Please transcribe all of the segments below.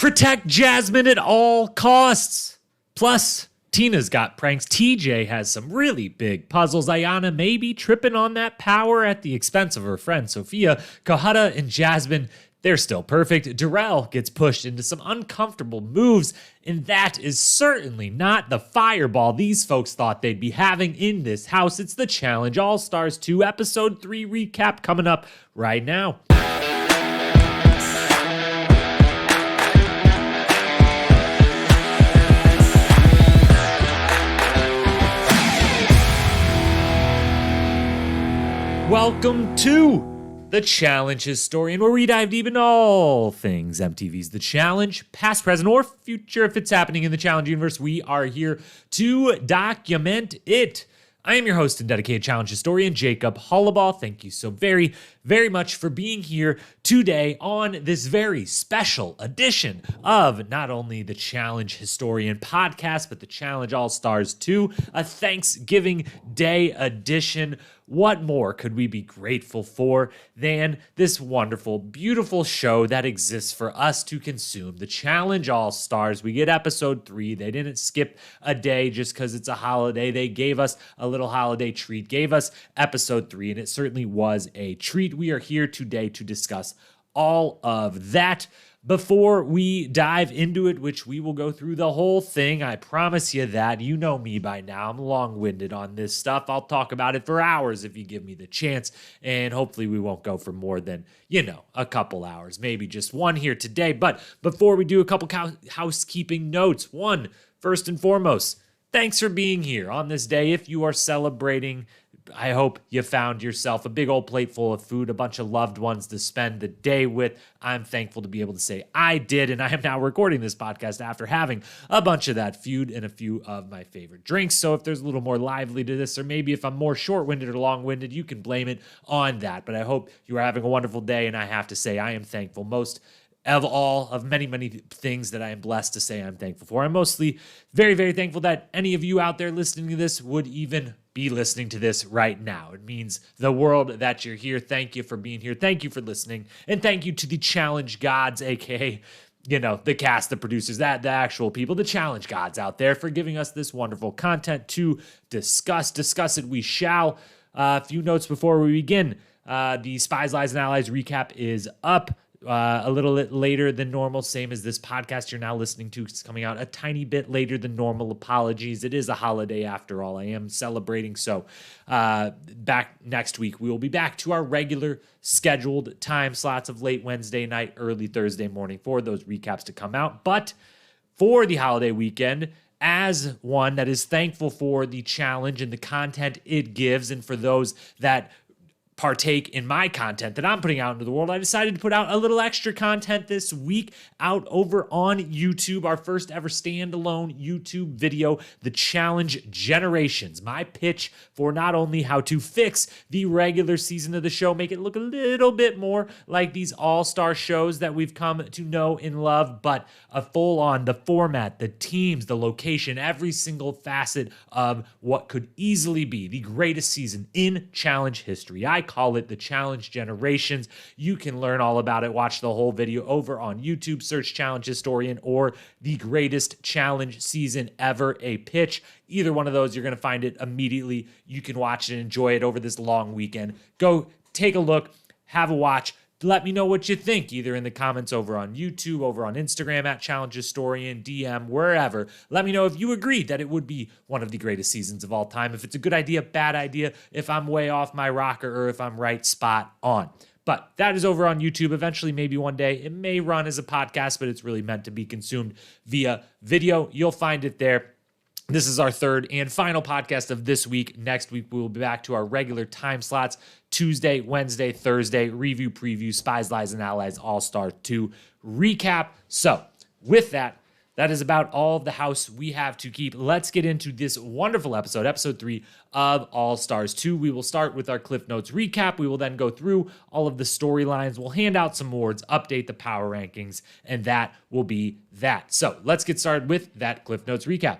Protect Jasmine at all costs. Plus, Tina's got pranks. TJ has some really big puzzles. Ayanna may be tripping on that power at the expense of her friend Sophia. Cohutta and Jasmine, they're still perfect. Darrell gets pushed into some uncomfortable moves, and that is certainly not the fireball these folks thought they'd be having in this house. It's the Challenge All-Stars 2 Episode 3 recap coming up right now. Welcome to The Challenge Historian, where we dive deep into all things MTV's The Challenge, past, present, or future. If it's happening in the Challenge universe, we are here to document it. I am your host and dedicated Challenge Historian, Jacob Hollabaugh. Thank you so very, very much for being here today on this very special edition of not only the Challenge Historian podcast, but the Challenge All-Stars 2, a Thanksgiving Day edition. What more could we be grateful for than this wonderful, beautiful show that exists for us to consume? The Challenge All-Stars. We get episode 3. They didn't skip a day just because it's a holiday. They gave us a little holiday treat, gave us episode 3, and it certainly was a treat. We are here today to discuss all of that. Before we dive into it, which we will go through the whole thing, I promise you that. You know me by now. I'm long-winded on this stuff. I'll talk about it for hours if you give me the chance, and hopefully we won't go for more than, a couple hours, maybe just one here today. But before we do, a couple housekeeping notes. One, first and foremost, thanks for being here on this day. If you are celebrating, I hope you found yourself a big old plate full of food, a bunch of loved ones to spend the day with. I'm thankful to be able to say I did, and I am now recording this podcast after having a bunch of that food and a few of my favorite drinks. So if there's a little more lively to this, or maybe if I'm more short-winded or long-winded, you can blame it on that. But I hope you are having a wonderful day, and I have to say I am thankful most of all of many, many things that I am blessed to say I'm thankful for. I'm mostly very, very thankful that any of you out there listening to this would even be listening to this right now. It means the world that you're here. Thank you for being here. Thank you for listening. And thank you to the Challenge Gods, aka, the cast, the producers, the actual people, the Challenge Gods out there for giving us this wonderful content to discuss. Discuss it we shall. A few notes before we begin. The Spies, Lies, and Allies recap is up. A little bit later than normal, same as this podcast you're now listening to. It's coming out a tiny bit later than normal. Apologies. It is a holiday after all. I am celebrating. So back next week, we will be back to our regular scheduled time slots of late Wednesday night, early Thursday morning for those recaps to come out. But for the holiday weekend, as one that is thankful for the challenge and the content it gives, and for those that partake in my content that I'm putting out into the world, I decided to put out a little extra content this week out over on YouTube, our first ever standalone YouTube video, The Challenge Generations. My pitch for not only how to fix the regular season of the show, make it look a little bit more like these all-star shows that we've come to know and love, but a full-on, the format, the teams, the location, every single facet of what could easily be the greatest season in Challenge history. I call it The Challenge Generations. You can learn all about it. Watch the whole video over on YouTube. Search Challenge Historian or The Greatest Challenge Season Ever, a pitch. Either one of those, you're going to find it immediately. You can watch it and enjoy it over this long weekend. Go take a look, have a watch. Let me know what you think, either in the comments over on YouTube, over on Instagram at Challenge Historian, DM, wherever. Let me know if you agree that it would be one of the greatest seasons of all time, if it's a good idea, bad idea, if I'm way off my rocker, or if I'm right spot on. But that is over on YouTube. Eventually, maybe one day, it may run as a podcast, but it's really meant to be consumed via video. You'll find it there. This is our third and final podcast of this week. Next week, we will be back to our regular time slots. Tuesday, Wednesday, Thursday, review, preview, Spies, Lies, and Allies All-Star 2 recap. So with that, that is about all of the house we have to keep. Let's get into this wonderful episode, episode 3 of All-Stars 2. We will start with our Cliffnotes recap. We will then go through all of the storylines. We'll hand out some awards, update the power rankings, and that will be that. So let's get started with that Cliffnotes recap.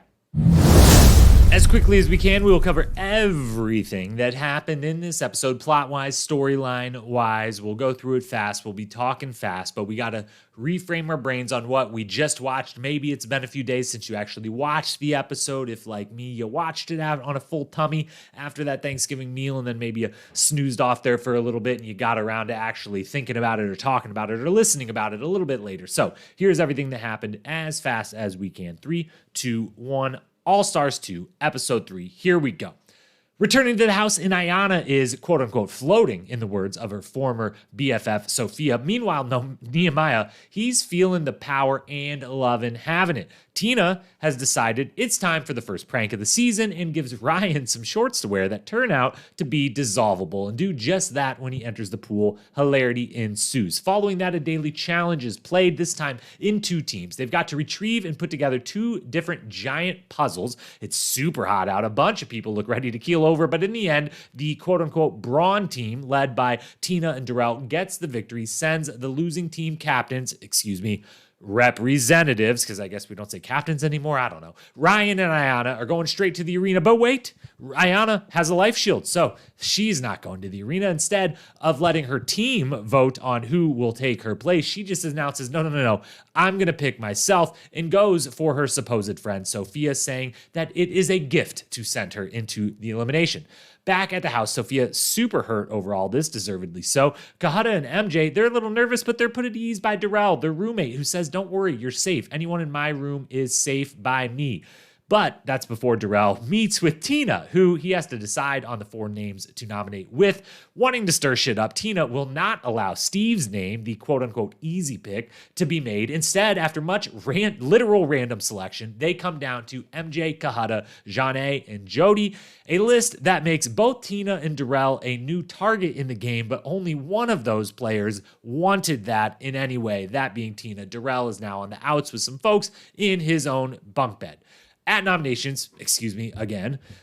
As quickly as we can, we will cover everything that happened in this episode, plot-wise, storyline-wise. We'll go through it fast. We'll be talking fast, but we got to reframe our brains on what we just watched. Maybe it's been a few days since you actually watched the episode. If, like me, you watched it out on a full tummy after that Thanksgiving meal, and then maybe you snoozed off there for a little bit and you got around to actually thinking about it or talking about it or listening about it a little bit later. So here's everything that happened as fast as we can. 3, 2, 1. All Stars 2, Episode 3. Here we go. Returning to the house in Ayanna is quote-unquote floating, in the words of her former BFF, Sophia. Meanwhile, Nehemiah, he's feeling the power and loving having it. Tina has decided it's time for the first prank of the season and gives Ryan some shorts to wear that turn out to be dissolvable and do just that when he enters the pool. Hilarity ensues. Following that, a daily challenge is played, this time in 2 teams. They've got to retrieve and put together 2 different giant puzzles. It's super hot out. A bunch of people look ready to keel over, but in the end, the quote-unquote brawn team, led by Tina and Darrell, gets the victory, sends the losing team captains, representatives, because I guess we don't say captains anymore, I don't know. Ryan and Ayanna are going straight to the arena, but wait, Ayanna has a life shield, so she's not going to the arena. Instead of letting her team vote on who will take her place, she just announces, no, I'm going to pick myself, and goes for her supposed friend Sophia, saying that it is a gift to send her into the elimination. Back at the house, Sophia super hurt over all this, deservedly so. Cohutta and MJ, they're a little nervous, but they're put at ease by Darrell, their roommate, who says, don't worry, you're safe. Anyone in my room is safe by me. But that's before Darrell meets with Tina, who he has to decide on the 4 names to nominate with. Wanting to stir shit up, Tina will not allow Steve's name, the quote-unquote easy pick, to be made. Instead, after much literal random selection, they come down to MJ, Cohutta, Janae, and Jody, a list that makes both Tina and Darrell a new target in the game, but only one of those players wanted that in any way, that being Tina. Darrell is now on the outs with some folks in his own bunk bed. At nominations,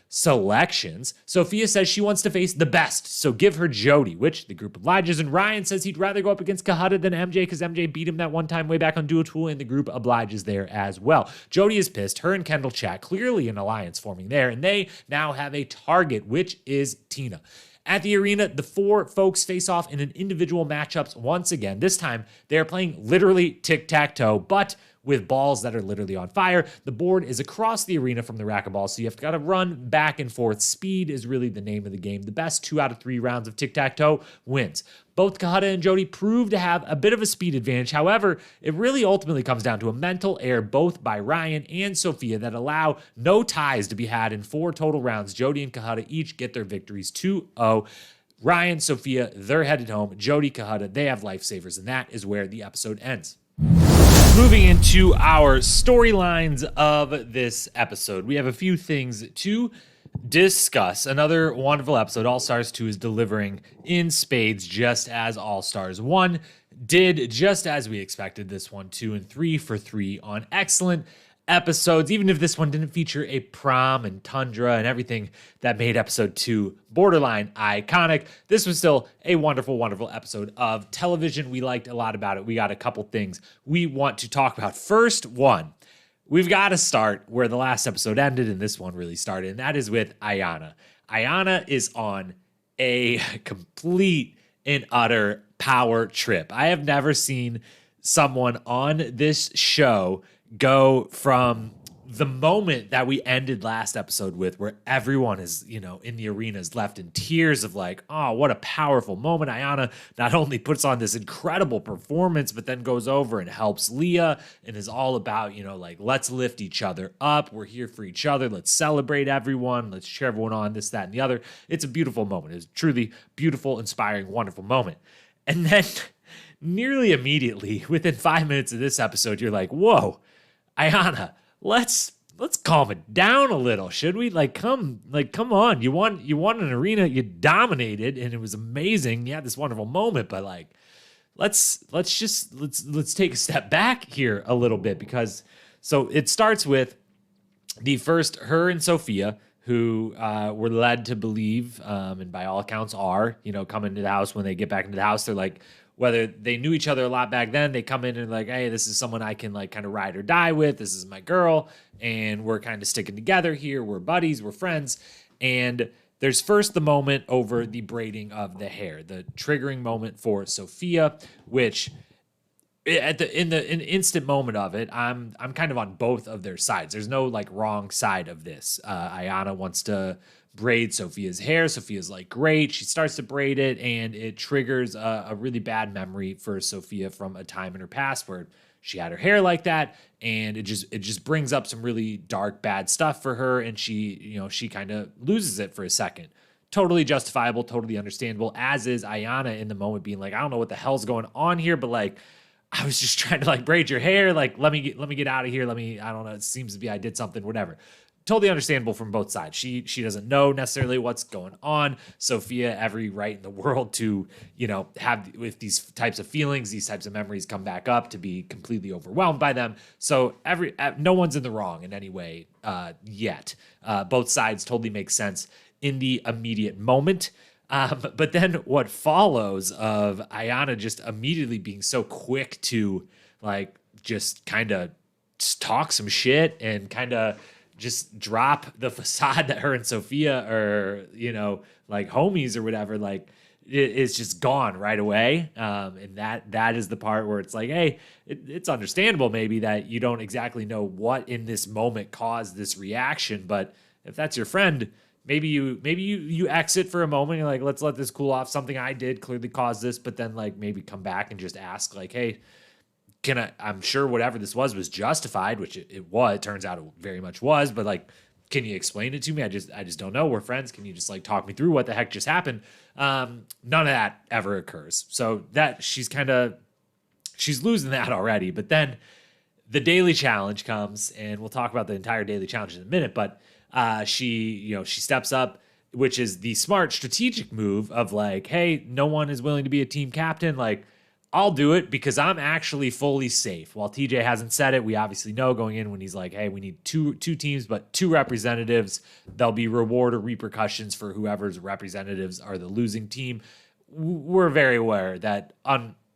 selections, Sophia says she wants to face the best, so give her Jody, which the group obliges, and Ryan says he'd rather go up against Cohutta than MJ because MJ beat him that one time way back on Duo Tool, and the group obliges there as well. Jody is pissed. Her and Kendall chat, clearly an alliance forming there, and they now have a target, which is Tina. At the arena, the 4 folks face off in an individual matchups once again. This time, they're playing literally tic-tac-toe, but with balls that are literally on fire. The board is across the arena from the racquetball, so you have got to run back and forth. Speed is really the name of the game. The best 2 out of 3 rounds of tic-tac-toe wins. Both Cohutta and Jody prove to have a bit of a speed advantage. However, it really ultimately comes down to a mental error both by Ryan and Sophia that allow no ties to be had in 4 total rounds. Jody and Cohutta each get their victories 2-0. Ryan, Sophia, they're headed home. Jody, Cohutta, they have lifesavers, and that is where the episode ends. Moving into our storylines of this episode, we have a few things to discuss. Another wonderful episode. All Stars 2 is delivering in spades, just as All Stars 1 did, just as we expected. This one, 2 and 3 for 3 on excellent episodes, even if this one didn't feature a prom and tundra and everything that made episode 2 borderline iconic. This was still a wonderful, wonderful episode of television. We liked a lot about it. We got a couple things we want to talk about. First one, we've got to start where the last episode ended and this one really started, and that is with Ayanna. Ayanna is on a complete and utter power trip. I have never seen someone on this show go from the moment that we ended last episode with, where everyone is, in the arena is left in tears of like, oh, what a powerful moment. Ayanna not only puts on this incredible performance, but then goes over and helps Leah and is all about, let's lift each other up. We're here for each other. Let's celebrate everyone. Let's cheer everyone on, this, that, and the other. It's a beautiful moment. It's a truly beautiful, inspiring, wonderful moment. And then nearly immediately, within 5 minutes of this episode, you're like, whoa, Ayanna, let's calm it down a little, should we? Come on. You won an arena, you dominated, and it was amazing. You had this wonderful moment, but let's take a step back here a little bit, because so it starts with her and Sophia, who were led to believe, and by all accounts are, coming to the house. When they get back into the house, they're like, whether they knew each other a lot back then, they come in and like, hey, this is someone I can like kind of ride or die with. This is my girl, and we're kind of sticking together here. We're buddies, we're friends. And there's first the moment over the braiding of the hair, the triggering moment for Sophia, which in the instant moment of it, I'm kind of on both of their sides. There's no like wrong side of this. Ayanna wants to braid Sophia's hair. Sophia's like, great. She starts to braid it, and it triggers a really bad memory for Sophia from a time in her past where she had her hair like that, and it just brings up some really dark, bad stuff for her, and she kind of loses it for a second. Totally justifiable, totally understandable, as is Ayanna in the moment being like, I don't know what the hell's going on here, but like, I was just trying to like braid your hair. Like, let me get out of here. I don't know. It seems to be I did something, whatever. Totally understandable from both sides. She doesn't know necessarily what's going on. Sophia, every right in the world to, have with these types of feelings, these types of memories come back up, to be completely overwhelmed by them. So no one's in the wrong in any way yet. Both sides totally make sense in the immediate moment. But then what follows of Ayanna just immediately being so quick to like just kind of talk some shit and kind of just drop the facade that her and Sophia are, like homies or whatever, like it's just gone right away. And that is the part where it's like, hey, it's understandable maybe that you don't exactly know what in this moment caused this reaction, but if that's your friend, maybe you exit for a moment. You're like, let's let this cool off. Something I did clearly caused this, but then like maybe come back and just ask like, hey, I'm sure whatever this was justified, which it was. It turns out it very much was, but like, can you explain it to me? I just don't know. We're friends. Can you just like talk me through what the heck just happened? None of that ever occurs. So that she's losing that already. But then the daily challenge comes, and we'll talk about the entire daily challenge in a minute, but she steps up, which is the smart strategic move of like, hey, no one is willing to be a team captain. Like, I'll do it because I'm actually fully safe. While TJ hasn't said it, we obviously know going in when he's like, hey, we need two teams, but 2 representatives. There'll be reward or repercussions for whoever's representatives are the losing team. We're very aware that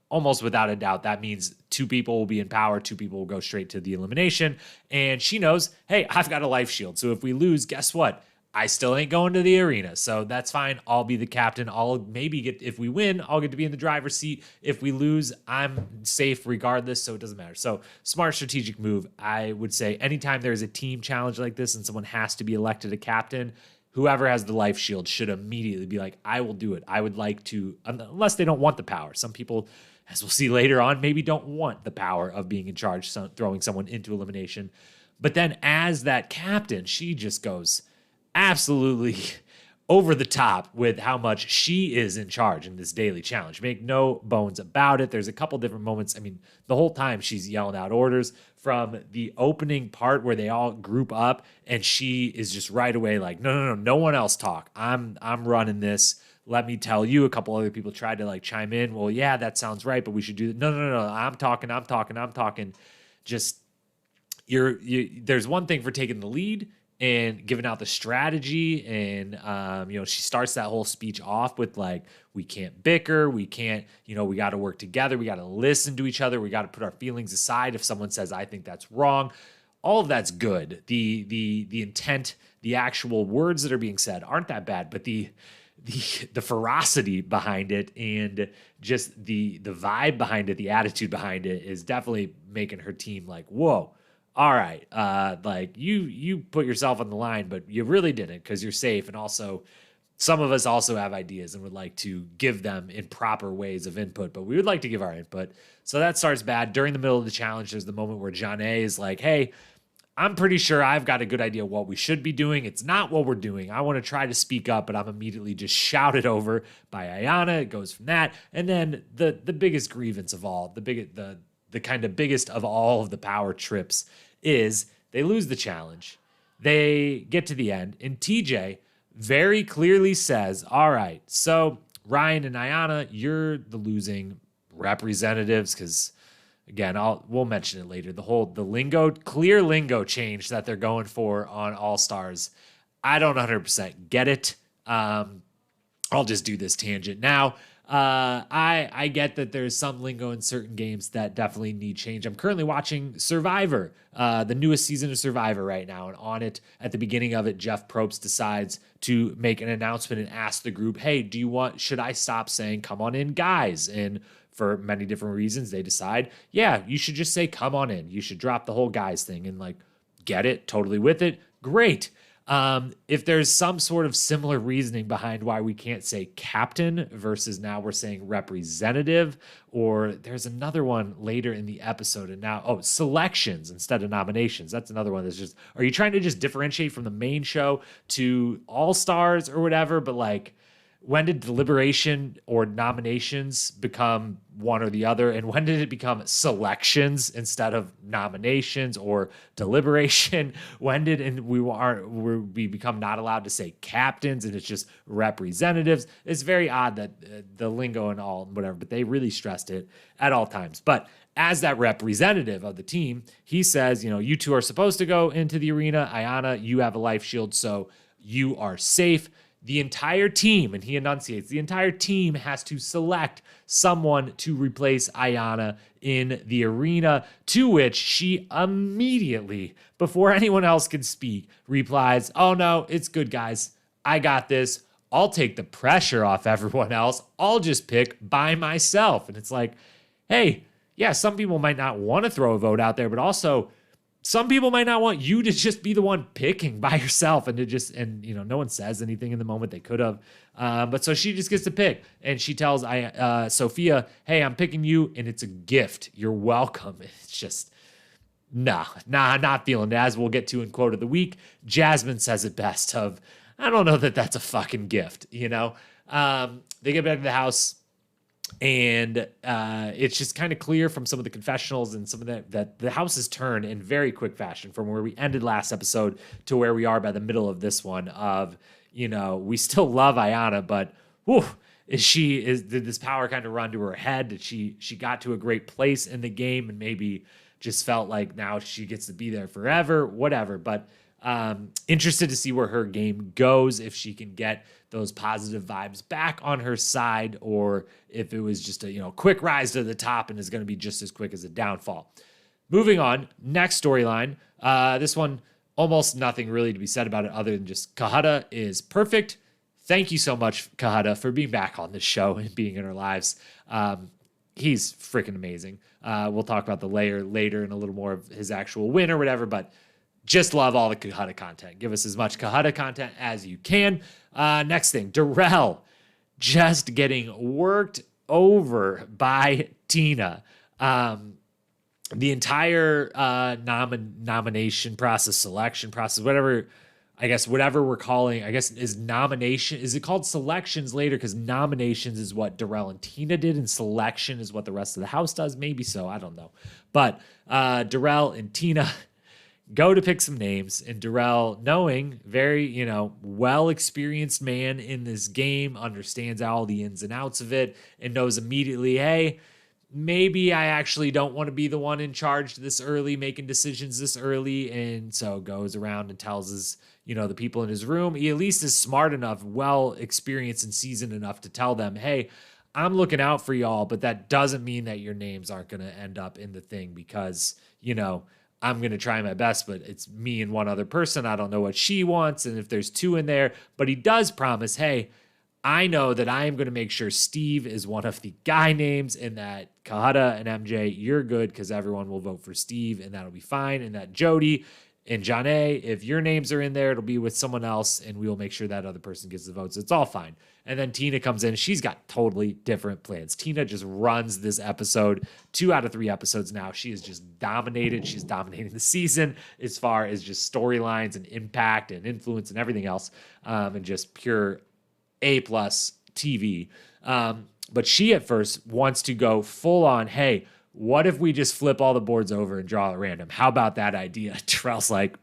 almost without a doubt, that means 2 people will be in power, 2 people will go straight to the elimination. And she knows, hey, I've got a life shield. So if we lose, guess what? I still ain't going to the arena. So that's fine. I'll be the captain. I'll maybe if we win, I'll get to be in the driver's seat. If we lose, I'm safe regardless. So it doesn't matter. So smart strategic move. I would say anytime there's a team challenge like this and someone has to be elected a captain, whoever has the life shield should immediately be like, I will do it. I would like to, unless they don't want the power. Some people, as we'll see later on, maybe don't want the power of being in charge, throwing someone into elimination. But then as that captain, she just goes absolutely over the top with how much she is in charge in this daily challenge. Make no bones about it. There's a couple different moments. I mean, the whole time she's yelling out orders from the opening part where they all group up and she is just right away like, no one else talk. I'm running this. Let me tell you. A couple other people tried to like chime in. Well, yeah, that sounds right, but we should do that. No. I'm talking. Just there's one thing for taking the lead and giving out the strategy. And, she starts that whole speech off with like, we can't bicker. We can't, we got to work together. We got to listen to each other. We got to put our feelings aside. If someone says, I think that's wrong, all of that's good. The intent, the actual words that are being said aren't that bad, but the ferocity behind it and just the vibe behind it, the attitude behind it is definitely making her team like, whoa, all right. Like you put yourself on the line, but you really didn't because you're safe. And also some of us also have ideas and would like to give them in proper ways of input, but we would like to give our input. So that starts bad. During the middle of the challenge, there's the moment where Janae is like, hey, I'm pretty sure I've got a good idea what we should be doing. It's not what we're doing. I want to try to speak up, but I'm immediately just shouted over by Ayanna. It goes from that. And then the biggest grievance of all, the kind of biggest of all of the power trips is they lose the challenge. They get to the end, and TJ very clearly says, all right, so Ryan and Ayanna, you're the losing representatives, because again, we'll mention it later. The clear lingo change that they're going for on All Stars, I don't 100% get it. I'll just do this tangent now. I get that there's some lingo in certain games that definitely need change. I'm currently watching Survivor, the newest season of Survivor right now, and on it, at the beginning of it, Jeff Probst decides to make an announcement and ask the group, "Hey, should I stop saying 'come on in, guys'?" And for many different reasons, they decide, yeah, you should just say "come on in." You should drop the whole guys thing and like get it, totally with it. Great. If there's some sort of similar reasoning behind why we can't say captain versus now we're saying representative, or there's another one later in the episode and now, selections instead of nominations. That's another one that's just, are you trying to just differentiate from the main show to All Stars or whatever? But like, when did deliberation or nominations become one or the other? And when did it become selections instead of nominations or deliberation? When did we become not allowed to say captains and it's just representatives? It's very odd that the lingo and all whatever, but they really stressed it at all times. But as that representative of the team, he says, you two are supposed to go into the arena. Ayanna, you have a life shield, so you are safe. The entire team, and he enunciates, the entire team has to select someone to replace Ayanna in the arena, to which she immediately, before anyone else can speak, replies, "Oh no, it's good, guys. I got this. I'll take the pressure off everyone else. I'll just pick by myself." And it's like, hey, yeah, some people might not want to throw a vote out there, but also some people might not want you to just be the one picking by yourself and no one says anything in the moment. They could have. But so she just gets to pick, and she tells Sophia, "Hey, I'm picking you, and it's a gift. You're welcome." It's just, not feeling it. As we'll get to in quote of the week, Jasmine says it best I don't know that that's a fucking gift, They get back to the house. And it's just kind of clear from some of the confessionals and some of that the house has turned in very quick fashion from where we ended last episode to where we are by the middle of this one of, we still love Ayanna, but did this power kind of run to her head? Did she got to a great place in the game and maybe just felt like now she gets to be there forever, whatever. But interested to see where her game goes, if she can get those positive vibes back on her side, or if it was just a quick rise to the top and is going to be just as quick as a downfall. Moving on, next storyline. This one, almost nothing really to be said about it other than just Cohutta is perfect. Thank you so much, Cohutta, for being back on this show and being in our lives. He's freaking amazing. We'll talk about the layer later and a little more of his actual win or whatever, but just love all the Cohutta content. Give us as much Cohutta content as you can. Next thing, Darrell just getting worked over by Tina. The entire nomination process, selection process, whatever we're calling, is nomination. Is it called selections later? Because nominations is what Darrell and Tina did, and selection is what the rest of the house does. Maybe so. I don't know. But Darrell and Tina go to pick some names, and Darrell, knowing very, well-experienced man in this game, understands all the ins and outs of it, and knows immediately, hey, maybe I actually don't want to be the one in charge this early, making decisions this early, and so goes around and tells his, the people in his room. He at least is smart enough, well-experienced and seasoned enough to tell them, hey, I'm looking out for y'all, but that doesn't mean that your names aren't going to end up in the thing because, I'm going to try my best, but it's me and one other person. I don't know what she wants, and if there's two in there. But he does promise, hey, I know that I am going to make sure Steve is one of the guy names, and that Cohutta and MJ, you're good because everyone will vote for Steve, and that'll be fine. And that Jody and Janae, if your names are in there, it'll be with someone else, and we will make sure that other person gets the votes. It's all fine. And then Tina comes in. She's got totally different plans. Tina just runs this episode. 2 out of 3 episodes now. She is just dominated. She's dominating the season as far as just storylines and impact and influence and everything else, and just pure A+ TV. But she at first wants to go full on, hey, what if we just flip all the boards over and draw at random? How about that idea? Darrell's like,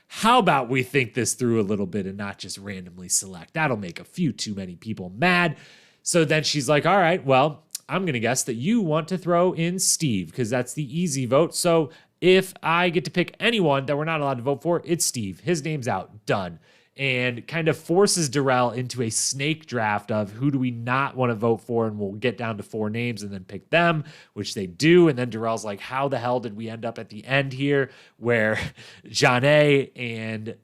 how about we think this through a little bit and not just randomly select? That'll make a few too many people mad. So then she's like, all right, well, I'm going to guess that you want to throw in Steve because that's the easy vote. So if I get to pick anyone that we're not allowed to vote for, it's Steve. His name's out. Done. and kind of forces Darrell into a snake draft of who do we not want to vote for, and we'll get down to 4 names and then pick them, which they do. And then Darrell's like, how the hell did we end up at the end here where Janae and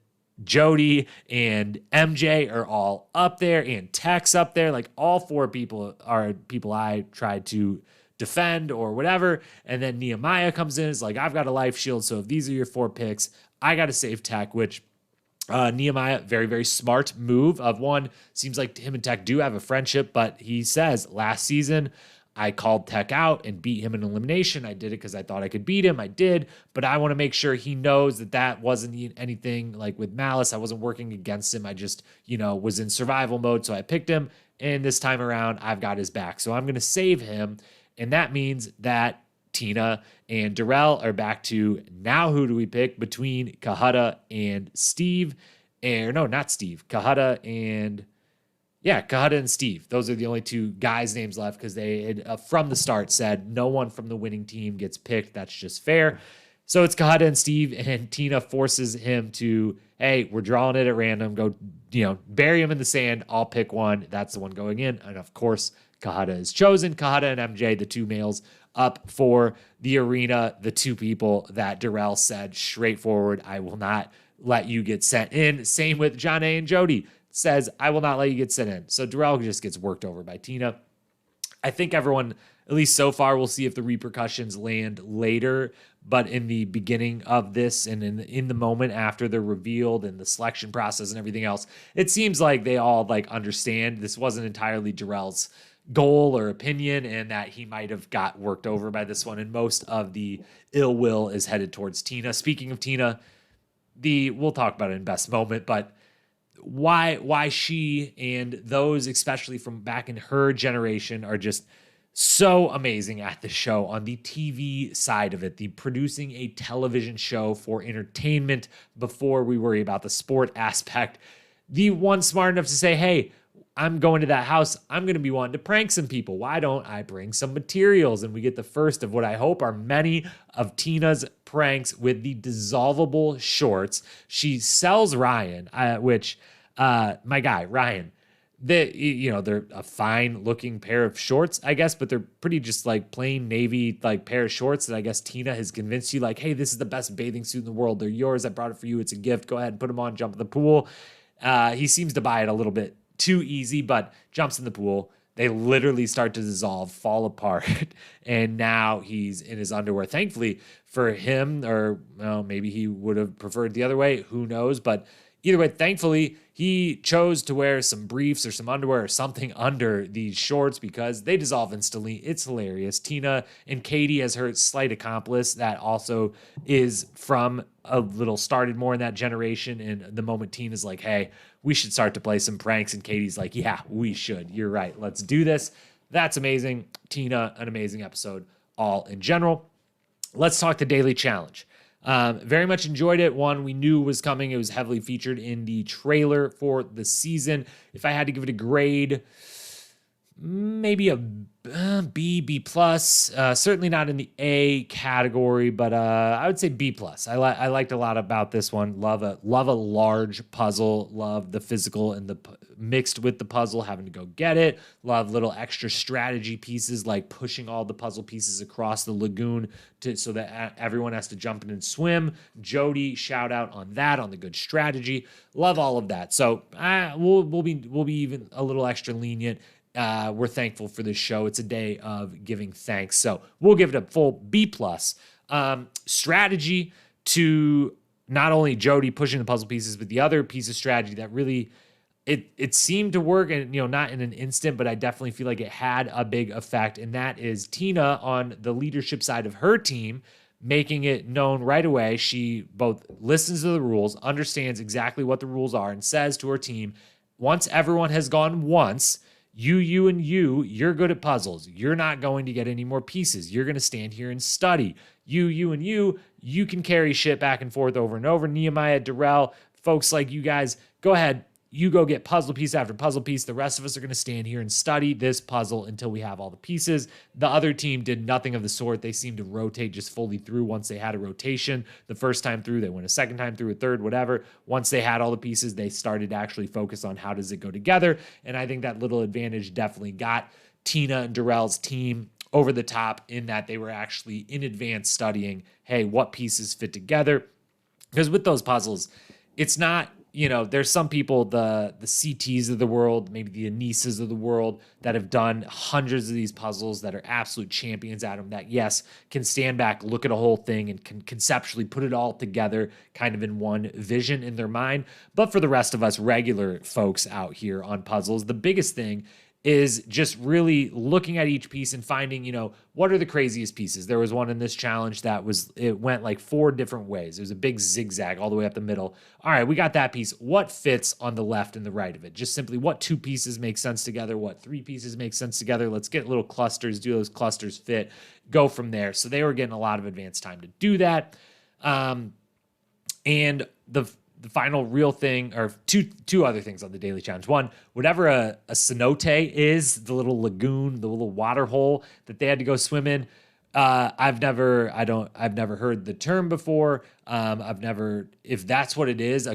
Jody and MJ are all up there and Tex up there? Like, all 4 people are people I tried to defend or whatever. And then Nehemiah comes in, is like, I've got a life shield, so if these are your 4 picks, I got to save Tech, which Nehemiah, very, very smart move of one. Seems like him and Tech do have a friendship, but he says last season, I called Tech out and beat him in elimination. I did it because I thought I could beat him. I did, but I want to make sure he knows that that wasn't anything like with malice. I wasn't working against him. I just, was in survival mode. So I picked him, and this time around, I've got his back. So I'm going to save him. And that means that Tina and Darrell are back to now who do we pick between Cohutta and Steve? No, not Steve. Cohutta and Steve. Those are the only 2 guys' names left because they had from the start said no one from the winning team gets picked. That's just fair. So it's Cohutta and Steve, and Tina forces him to, hey, we're drawing it at random. Go, bury him in the sand. I'll pick one. That's the one going in. And of course, Cohutta is chosen. Cohutta and MJ, the 2 males up for the arena, the 2 people that Darrell said straightforward, I will not let you get sent in. Same with Janae and Jody. Says, I will not let you get sent in. So Darrell just gets worked over by Tina. I think everyone, at least so far, we'll see if the repercussions land later. But in the beginning of this and in the moment after they're revealed and the selection process and everything else, it seems like they all understand this wasn't entirely Darrell's goal or opinion, and that he might have got worked over by this one. And most of the ill will is headed towards Tina. Speaking of Tina, we'll talk about it in best moment, but why she and those, especially from back in her generation, are just so amazing at the show on the TV side of it, the producing a television show for entertainment before we worry about the sport aspect. The one smart enough to say, hey, I'm going to that house. I'm going to be wanting to prank some people. Why don't I bring some materials? And we get the first of what I hope are many of Tina's pranks with the dissolvable shorts. She sells Ryan, which my guy, Ryan, they're a fine looking pair of shorts, I guess, but they're pretty just plain navy, pair of shorts that I guess Tina has convinced you, hey, this is the best bathing suit in the world. They're yours. I brought it for you. It's a gift. Go ahead and put them on, jump in the pool. He seems to buy it a little bit too easy, but jumps in the pool. They literally start to dissolve, fall apart, and now he's in his underwear. Thankfully for him, or maybe he would have preferred the other way. Who knows? But either way, thankfully, he chose to wear some briefs or some underwear or something under these shorts because they dissolve instantly. It's hilarious. Tina and Katie as her slight accomplice, that also is from started more in that generation. And the moment Tina's like, hey, we should start to play some pranks, and Katie's like, yeah, we should. You're right. Let's do this. That's amazing. Tina, an amazing episode all in general. Let's talk the Daily Challenge. Very much enjoyed it. One we knew was coming. It was heavily featured in the trailer for the season. If I had to give it a grade, maybe a B plus. Certainly not in the A category, but I would say B plus. I liked a lot about this one. Love a large puzzle. Love the physical and the mixed with the puzzle, having to go get it. Love little extra strategy pieces like pushing all the puzzle pieces across the lagoon so that everyone has to jump in and swim. Jody, shout out on that, on the good strategy. Love all of that. So we'll be even a little extra lenient. We're thankful for this show. It's a day of giving thanks. So we'll give it a full B plus. Strategy to not only Jody pushing the puzzle pieces, but the other piece of strategy that really it seemed to work, and not in an instant, but I definitely feel like it had a big effect. And that is Tina on the leadership side of her team, making it known right away. She both listens to the rules, understands exactly what the rules are, and says to her team, once everyone has gone once, you, and you're good at puzzles. You're not going to get any more pieces. You're going to stand here and study. You, and you can carry shit back and forth over and over. Nehemiah, Darrell, folks like you guys, go ahead. you go get puzzle piece after puzzle piece. The rest of us are going to stand here and study this puzzle until we have all the pieces. The other team did nothing of the sort. They seemed to rotate just fully through once they had a rotation. The first time through, they went a second time through, a third, whatever. Once they had all the pieces, they started to actually focus on how does it go together. And I think that little advantage definitely got Tina and Darrell's team over the top in that they were actually in advance studying, hey, what pieces fit together? Because with those puzzles, it's not, there's some people, the CTs of the world, maybe the Anisas of the world that have done hundreds of these puzzles that are absolute champions at them that, yes, can stand back, look at a whole thing and can conceptually put it all together kind of in one vision in their mind. But for the rest of us regular folks out here on puzzles, the biggest thing is just really looking at each piece and finding, what are the craziest pieces? There was one in this challenge that it went like 4 different ways. It was a big zigzag all the way up the middle. All right, we got that piece. What fits on the left and the right of it? Just simply what 2 pieces make sense together? What 3 pieces make sense together? Let's get little clusters, do those clusters fit, go from there. So they were getting a lot of advanced time to do that. And the final real thing, or two other things on the daily challenge. One, whatever a cenote is, the little lagoon, the little water hole that they had to go swim in. I've never heard the term before. If that's what it is,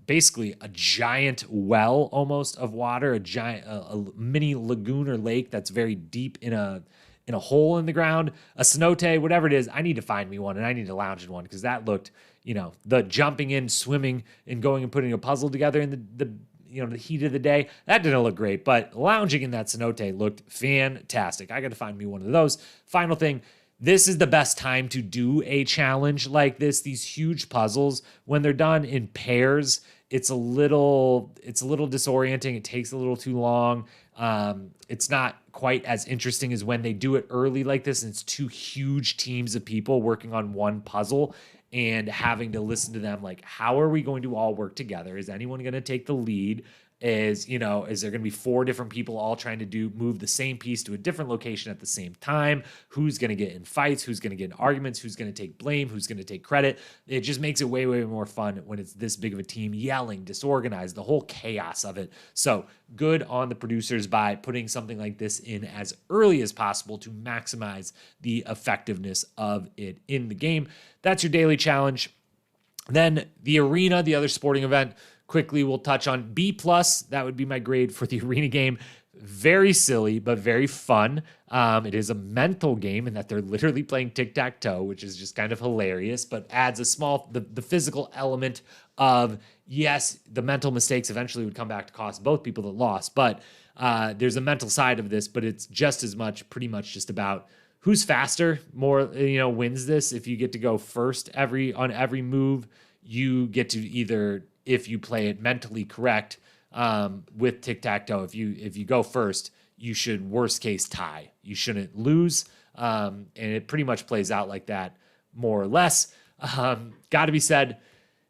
basically a giant well almost of water, a mini lagoon or lake that's very deep in a hole in the ground, a cenote, whatever it is. I need to find me one and I need to lounge in one because that looked, the jumping in, swimming, and going and putting a puzzle together in the heat of the day, that didn't look great. But lounging in that cenote looked fantastic. I got to find me one of those. Final thing, this is the best time to do a challenge like this. These huge puzzles, when they're done in pairs, it's a little disorienting. It takes a little too long. It's not quite as interesting as when they do it early like this, and it's 2 huge teams of people working on one puzzle and having to listen to them like, how are we going to all work together? Is anyone going to take the lead? Is there going to be 4 different people all trying to move the same piece to a different location at the same time? Who's going to get in fights? Who's going to get in arguments? Who's going to take blame? Who's going to take credit? It just makes it way, way more fun when it's this big of a team yelling, disorganized, the whole chaos of it. So good on the producers by putting something like this in as early as possible to maximize the effectiveness of it in the game. That's your daily challenge. Then the arena, the other sporting event, quickly we'll touch on B+. That would be my grade for the arena game. Very silly, but very fun. It is a mental game in that they're literally playing tic-tac-toe, which is just kind of hilarious, but adds the physical element of, yes, the mental mistakes eventually would come back to cost both people that lost, but there's a mental side of this, but it's just as much, pretty much just about who's faster, more, wins this. If you get to go first on every move, you get to either, if you play it mentally correct, with tic-tac-toe, if you go first, you should worst case tie. You shouldn't lose. And it pretty much plays out like that, more or less. Got to be said,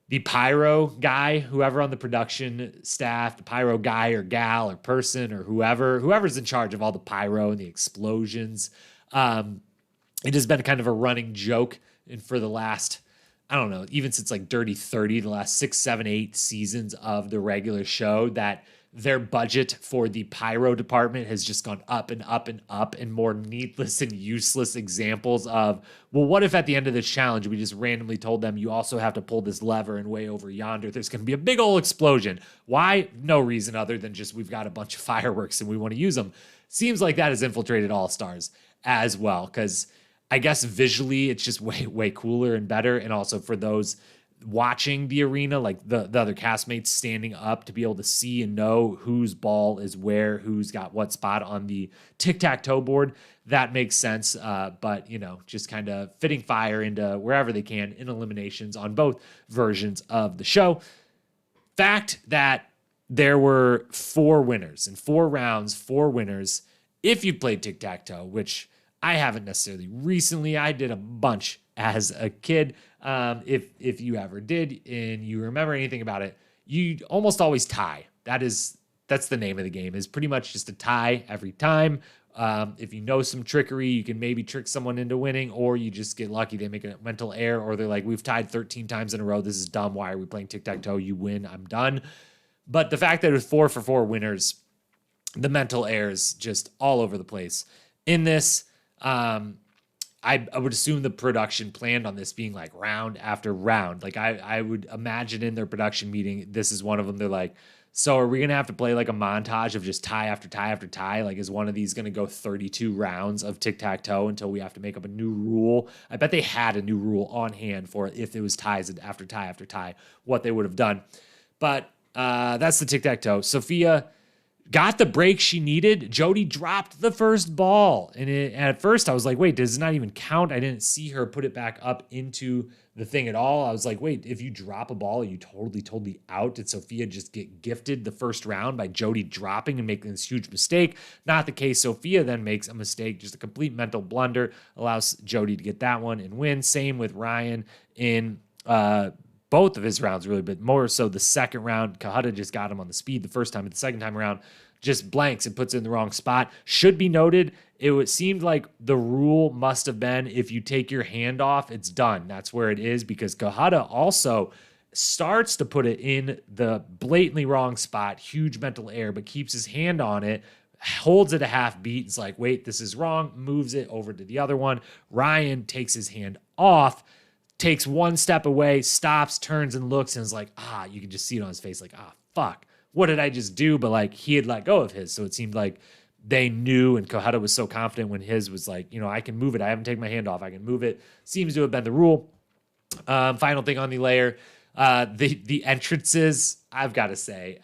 the pyro guy, whoever on the production staff, the pyro guy or gal or person or whoever's in charge of all the pyro and the explosions, it has been kind of a running joke and for the last, I don't know, even since like Dirty 30, the last 6, 7, 8 seasons of the regular show, that their budget for the pyro department has just gone up and up and up, and more needless and useless examples of, well, what if at the end of this challenge, we just randomly told them you also have to pull this lever and way over yonder, there's going to be a big old explosion. Why? No reason other than just we've got a bunch of fireworks and we want to use them. Seems like that has infiltrated All Stars as well, because I guess visually it's just way, way cooler and better. And also for those watching the arena, like the other castmates standing up to be able to see and know whose ball is where, who's got what spot on the tic-tac-toe board, that makes sense. But, just kind of fitting fire into wherever they can in eliminations on both versions of the show. Fact that there were 4 winners in 4 rounds, 4 winners. If you played tic-tac-toe, which I haven't necessarily recently. I did a bunch as a kid. If you ever did and you remember anything about it, you almost always tie. That's the name of the game, is pretty much just a tie every time. If you know some trickery, you can maybe trick someone into winning, or you just get lucky. They make a mental error, or they're like, we've tied 13 times in a row. This is dumb. Why are we playing tic-tac-toe? You win. I'm done. But the fact that it was 4 for 4 winners, the mental airs just all over the place. In this, I would assume the production planned on this being like round after round. Like I would imagine in their production meeting, this is one of them. They're like, so are we going to have to play like a montage of just tie after tie after tie? Like, is one of these going to go 32 rounds of tic-tac-toe until we have to make up a new rule? I bet they had a new rule on hand for if it was ties after tie after tie, what they would have done. But that's the tic-tac-toe. Sophia got the break she needed. Jody dropped the first ball. And at first I was like, wait, does it not even count? I didn't see her put it back up into the thing at all. I was like, wait, if you drop a ball, are you totally out? Did Sophia just get gifted the first round by Jody dropping and making this huge mistake? Not the case. Sophia then makes a mistake, just a complete mental blunder, allows Jody to get that one and win. Same with Ryan in both of his rounds, really, but more so the second round. Cohutta just got him on the speed the first time, but the second time around just blanks and puts it in the wrong spot. Should be noted, it seemed like the rule must have been if you take your hand off, it's done. That's where it is, because Cohutta also starts to put it in the blatantly wrong spot, huge mental error, but keeps his hand on it, holds it a half beat. It's like, wait, this is wrong, moves it over to the other one. Ryan takes his hand off, takes one step away, stops, turns and looks, and is like, you can just see it on his face, like, fuck, what did I just do? But like, he had let go of his. So it seemed like they knew, and Cohutta was so confident when his was like, I can move it. I haven't taken my hand off. I can move it. Seems to have been the rule. Final thing on the layer, the entrances, I've got to say,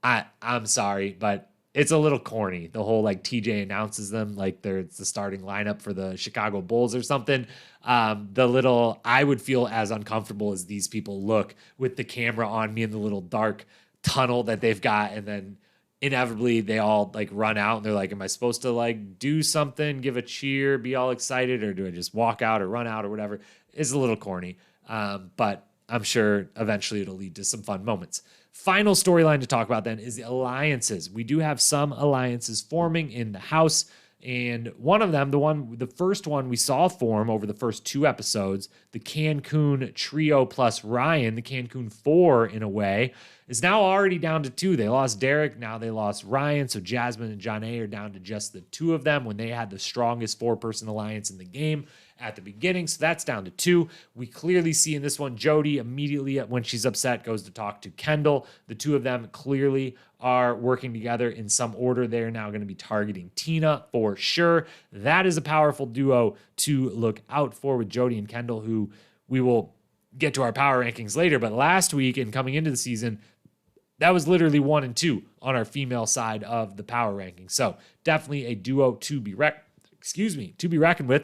I'm sorry, but it's a little corny. The whole like TJ announces them like it's the starting lineup for the Chicago Bulls or something. I would feel as uncomfortable as these people look with the camera on me in the little dark tunnel that they've got. And then inevitably they all like run out and they're like, am I supposed to like do something, give a cheer, be all excited, or do I just walk out or run out or whatever? It's a little corny. But I'm sure eventually it'll lead to some fun moments. Final storyline to talk about then is the alliances. We do have some alliances forming in the house, and one of them, the first one we saw form over the first 2 episodes, the Cancun trio plus Ryan, the Cancun 4 in a way, is now already down to 2. They lost Derek, now they lost Ryan, so Jasmine and Janae are down to just the 2 of them when they had the strongest 4-person alliance in the game at the beginning, so that's down to 2. We clearly see in this one, Jody immediately when she's upset goes to talk to Kendall. The 2 of them clearly are working together in some order. They're now going to be targeting Tina for sure. That is a powerful duo to look out for with Jody and Kendall, who we will get to our power rankings later, but last week and coming into the season, that was literally 1 and 2 on our female side of the power ranking. So definitely a duo to be reckoned with.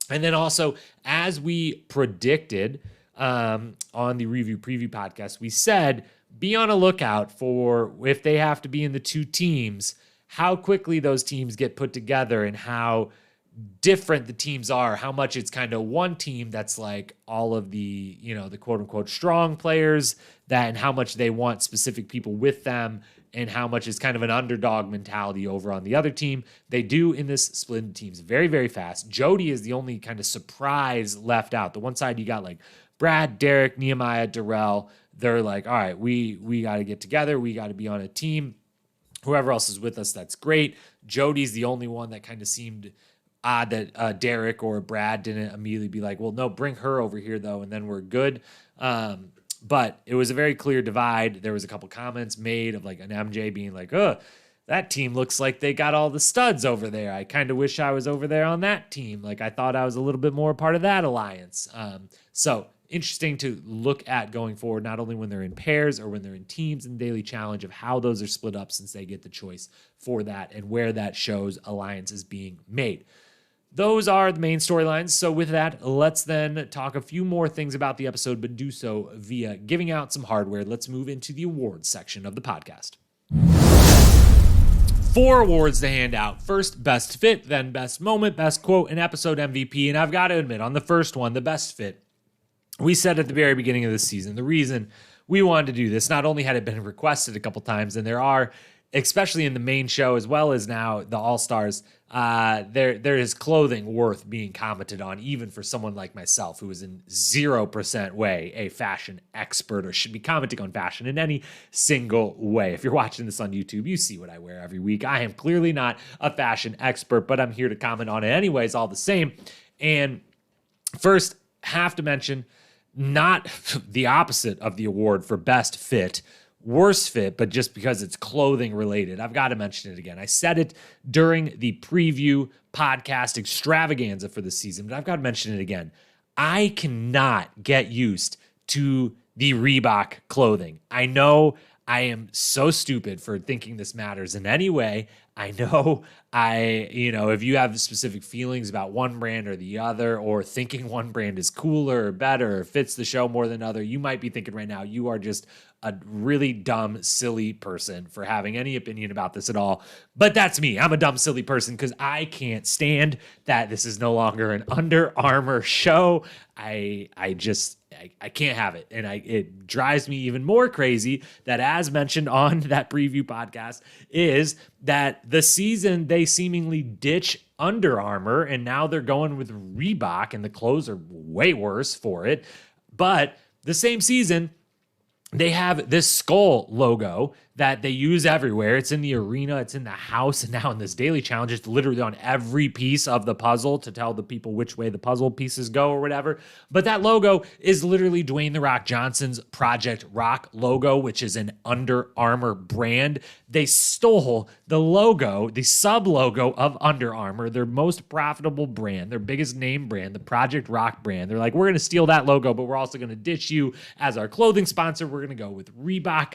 And then also, as we predicted on the Review Preview podcast, we said, be on a lookout for if they have to be in the 2 teams, how quickly those teams get put together and how different the teams are, how much it's kind of one team that's like all of the, the quote unquote strong players and how much they want specific people with them, and how much is kind of an underdog mentality over on the other team. They do in this split into teams very, very fast. Jody is the only kind of surprise left out. The one side you got like Brad, Derek, Nehemiah, Darrell. They're like, all right, we got to get together. We got to be on a team. Whoever else is with us, that's great. Jody's the only one that kind of seemed odd that Derek or Brad didn't immediately be like, well, no, bring her over here though, and then we're good. But it was a very clear divide. There was a couple comments made of like an MJ being like, that team looks like they got all the studs over there. I kind of wish I was over there on that team. Like I thought I was a little bit more part of that alliance. So interesting to look at going forward, not only when they're in pairs or when they're in teams in Daily Challenge, of how those are split up since they get the choice for that and where that shows alliances being made. Those are the main storylines. So with that, let's then talk a few more things about the episode, but do so via giving out some hardware. Let's move into the awards section of the podcast. 4 awards to hand out. First, best fit, then best moment, best quote, and episode MVP. And I've got to admit, on the first one, the best fit, we said at the very beginning of the season, the reason we wanted to do this, not only had it been requested a couple times, and there are especially in the main show as well as now the All-Stars, there is clothing worth being commented on, even for someone like myself who is in 0% way a fashion expert or should be commenting on fashion in any single way. If you're watching this on YouTube, you see what I wear every week. I am clearly not a fashion expert, but I'm here to comment on it anyways, all the same. And first, have to mention, not the opposite of the award for best fit, worst fit, but just because it's clothing related, I've got to mention it again. I said it during the preview podcast extravaganza for the season, but I've got to mention it again. I cannot get used to the Reebok clothing. I know I am so stupid for thinking this matters in any way. I know if you have specific feelings about one brand or the other, or thinking one brand is cooler or better or fits the show more than other, you might be thinking right now, you are just a really dumb, silly person for having any opinion about this at all. But that's me. I'm a dumb, silly person because I can't stand that this is no longer an Under Armour show. I can't have it. And it drives me even more crazy that, as mentioned on that preview podcast, is that the season they seemingly ditch Under Armour and now they're going with Reebok and the clothes are way worse for it. But the same season, they have this skull logo that they use everywhere. It's in the arena, it's in the house, and now in this daily challenge, it's literally on every piece of the puzzle to tell the people which way the puzzle pieces go or whatever. But that logo is literally Dwayne "The Rock" Johnson's Project Rock logo, which is an Under Armour brand. They stole the logo, the sub-logo of Under Armour, their most profitable brand, their biggest name brand, the Project Rock brand. They're like, we're going to steal that logo, but we're also going to ditch you as our clothing sponsor. We're going to go with Reebok.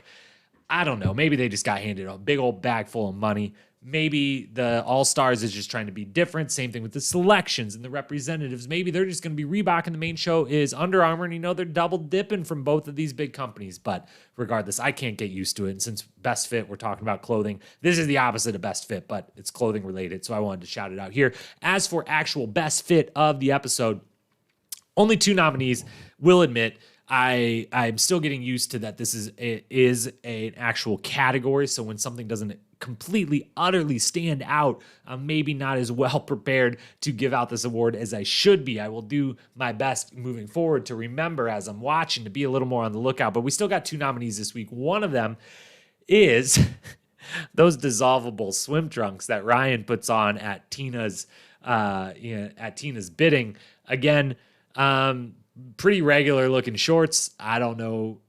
I don't know. Maybe they just got handed a big old bag full of money. Maybe the All-Stars is just trying to be different. Same thing with the selections and the representatives. Maybe they're just going to be Reebok and the main show is Under Armour, and they're double dipping from both of these big companies. But regardless, I can't get used to it. And since best fit, we're talking about clothing. This is the opposite of best fit, but it's clothing related. So I wanted to shout it out here. As for actual best fit of the episode, only 2 nominees. Will admit, I'm still getting used to that this is an actual category. So when something doesn't completely, utterly stand out, I'm maybe not as well prepared to give out this award as I should be. I will do my best moving forward to remember as I'm watching to be a little more on the lookout. But we still got 2 nominees this week. One of them is those dissolvable swim trunks that Ryan puts on at Tina's bidding. Again, pretty regular looking shorts. I don't know,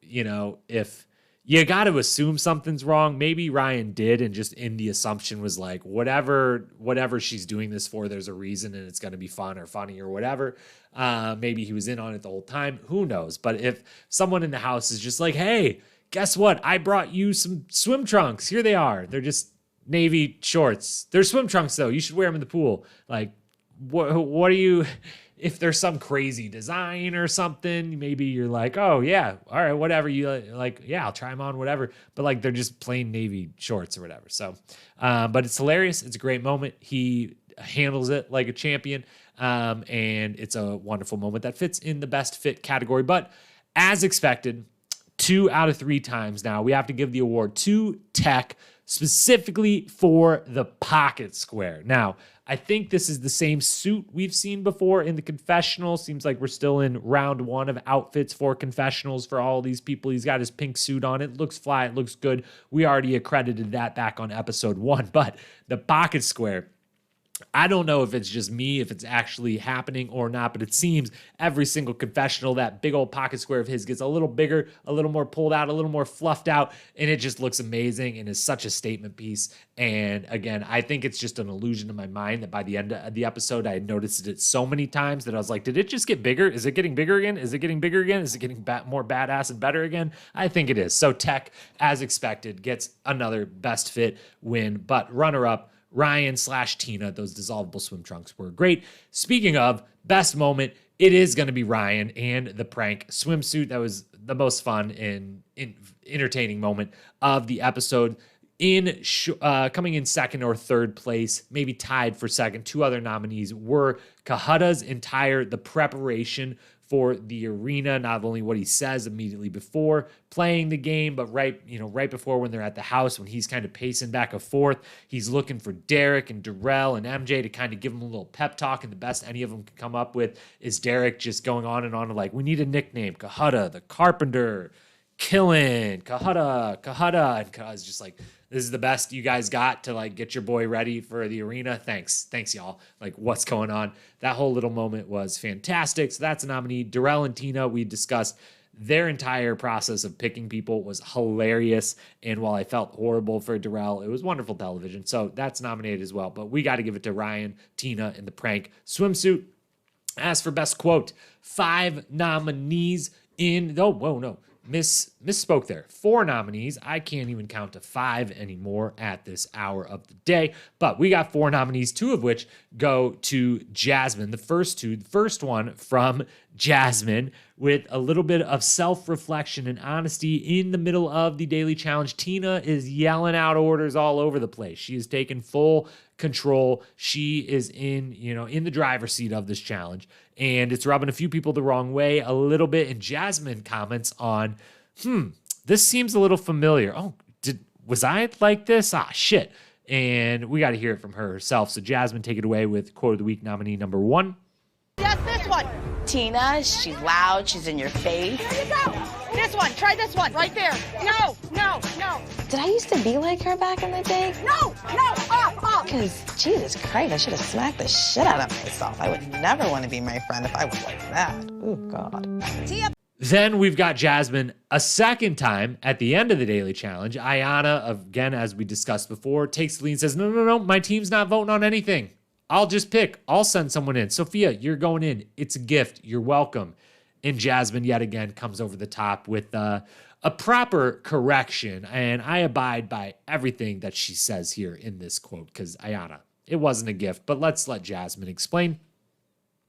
if you got to assume something's wrong. Maybe Ryan did, and just in the assumption was like, whatever she's doing this for, there's a reason and it's going to be fun or funny or whatever. Maybe he was in on it the whole time. Who knows? But if someone in the house is just like, hey, guess what? I brought you some swim trunks. Here they are. They're just navy shorts. They're swim trunks though. You should wear them in the pool. Like, what are you... If there's some crazy design or something, maybe you're like, oh yeah, all right, whatever. You like, yeah, I'll try them on, whatever. But like, they're just plain navy shorts or whatever. So, but it's hilarious. It's a great moment. He handles it like a champion. And it's a wonderful moment that fits in the best fit category. But as expected, 2 out of 3 times now, we have to give the award to tech, specifically for the pocket square. Now, I think this is the same suit we've seen before in the confessional. Seems like we're still in round 1 of outfits for confessionals for all these people. He's got his pink suit on. It looks fly. It looks good. We already accredited that back on episode 1. But the pocket square, I don't know if it's just me, if it's actually happening or not, but it seems every single confessional, that big old pocket square of his gets a little bigger, a little more pulled out, a little more fluffed out, and it just looks amazing and is such a statement piece. And again, I think it's just an illusion in my mind that by the end of the episode, I had noticed it so many times that I was like, did it just get bigger? Is it getting bigger again? Is it getting bigger again? Is it getting more badass and better again? I think it is. So Tech, as expected, gets another best fit win, but runner-up, Ryan/Tina, those dissolvable swim trunks were great. Speaking of best moment, it is going to be Ryan and the prank swimsuit. That was the most fun and entertaining moment of the episode. Coming in second or third place, maybe tied for second, 2 other nominees were Cohutta's the preparation for the arena. Not only what he says immediately before playing the game, but right before when they're at the house, when he's kind of pacing back and forth, he's looking for Derek and Darrell and MJ to kind of give him a little pep talk. And the best any of them can come up with is Derek just going on and on to like, we need a nickname, Cohutta, the Carpenter, Killin, Cohutta. And Cohutta's just like, this is the best you guys got to like get your boy ready for the arena. Thanks y'all. Like, what's going on? That whole little moment was fantastic. So that's a nominee. Darrell and Tina, we discussed their entire process of picking people was hilarious. And while I felt horrible for Darrell, it was wonderful television. So that's nominated as well. But we got to give it to Ryan, Tina, and the prank swimsuit. As for best quote, 5 nominees in. Oh, whoa, no. Misspoke there. 4 nominees. I can't even count to 5 anymore at this hour of the day. But we got 4 nominees, 2 of which go to Jasmine. The first one from Jasmine with a little bit of self-reflection and honesty in the middle of the daily challenge. Tina is yelling out orders all over the place. She is taking full control. She is in the driver's seat of this challenge, and it's rubbing a few people the wrong way a little bit. And Jasmine comments on, this seems a little familiar. Oh, was I like this? Ah, shit. And we got to hear it from her herself. So Jasmine, take it away with quote of the week nominee number 1. Yes, this one. Tina, she's loud, she's in your face. There you go. This one, try this one, right there. No. Did I used to be like her back in the day? No, off. Because, Jesus Christ, I should have smacked the shit out of myself. I would never want to be my friend if I was like that. Oh, God. Then we've got Jasmine a second time at the end of the daily challenge. Ayanna, again, as we discussed before, takes the lead and says, no, my team's not voting on anything. I'll just pick. I'll send someone in. Sophia, you're going in. It's a gift. You're welcome. And Jasmine, yet again, comes over the top with a proper correction. And I abide by everything that she says here in this quote because, Ayanna, it wasn't a gift. But let's let Jasmine explain.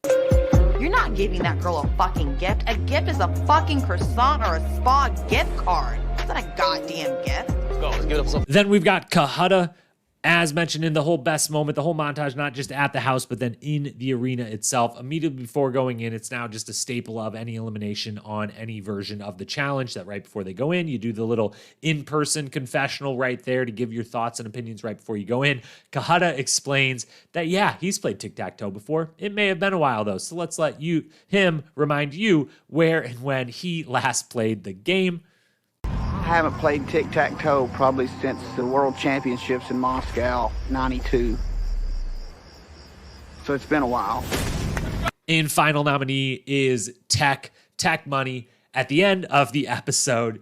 You're not giving that girl a fucking gift. A gift is a fucking croissant or a spa gift card. It's not a goddamn gift. Let's go. Let's get up some. Then we've got Cohutta. As mentioned in the whole best moment, the whole montage, not just at the house, but then in the arena itself. Immediately before going in, it's now just a staple of any elimination on any version of the challenge that right before they go in, you do the little in-person confessional right there to give your thoughts and opinions right before you go in. Cohutta explains that, yeah, he's played tic-tac-toe before. It may have been a while, though, so let's let him remind you where and when he last played the game. I haven't played tic-tac-toe probably since the World Championships in Moscow, 92. So it's been a while. And final nominee is Tech Money. At the end of the episode,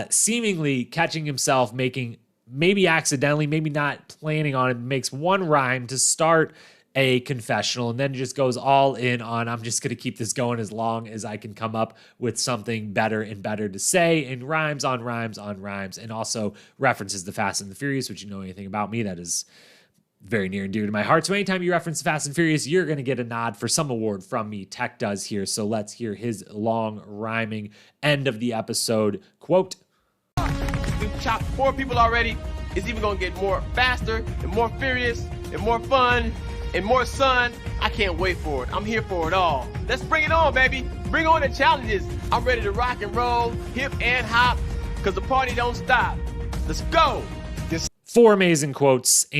seemingly catching himself making, maybe accidentally, maybe not planning on it, makes one rhyme to start a confessional and then just goes all in on, I'm just going to keep this going as long as I can come up with something better and better to say, and rhymes on rhymes on rhymes, and also references the Fast and the Furious, which you know anything about me, that is very near and dear to my heart. So anytime you reference Fast and Furious, you're going to get a nod for some award from me. Tech does here. So let's hear his long rhyming end of the episode quote. We've chopped 4 people already. It's even going to get more faster and more furious and more fun and more sun. I can't wait for it. I'm here for it all. Let's bring it on, baby. Bring on the challenges. I'm ready to rock and roll, hip and hop, because the party don't stop. Let's go. 4 amazing quotes, but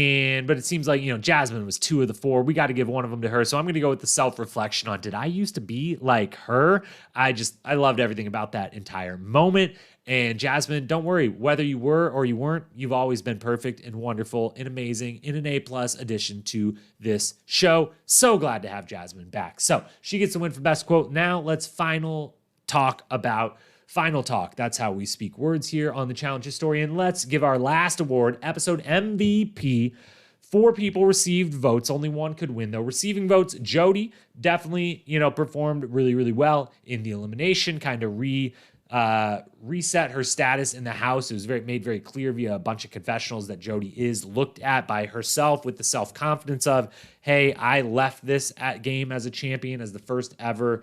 it seems like, Jasmine was 2 of the 4. We got to give one of them to her. So I'm going to go with the self-reflection on, did I used to be like her? I loved everything about that entire moment. And Jasmine, don't worry, whether you were or you weren't, you've always been perfect and wonderful and amazing and an A+ addition to this show. So glad to have Jasmine back. So she gets the win for best quote. Now let's final talk. That's how we speak words here on the Challenge Historian. Let's give our last award, episode MVP. 4 people received votes. Only 1 could win, though. Receiving votes, Jody definitely, performed really, really well in the elimination, kind of reset her status in the house. It was made very clear via a bunch of confessionals that Jody is looked at by herself with the self-confidence of, hey, I left this game as a champion, as the first ever,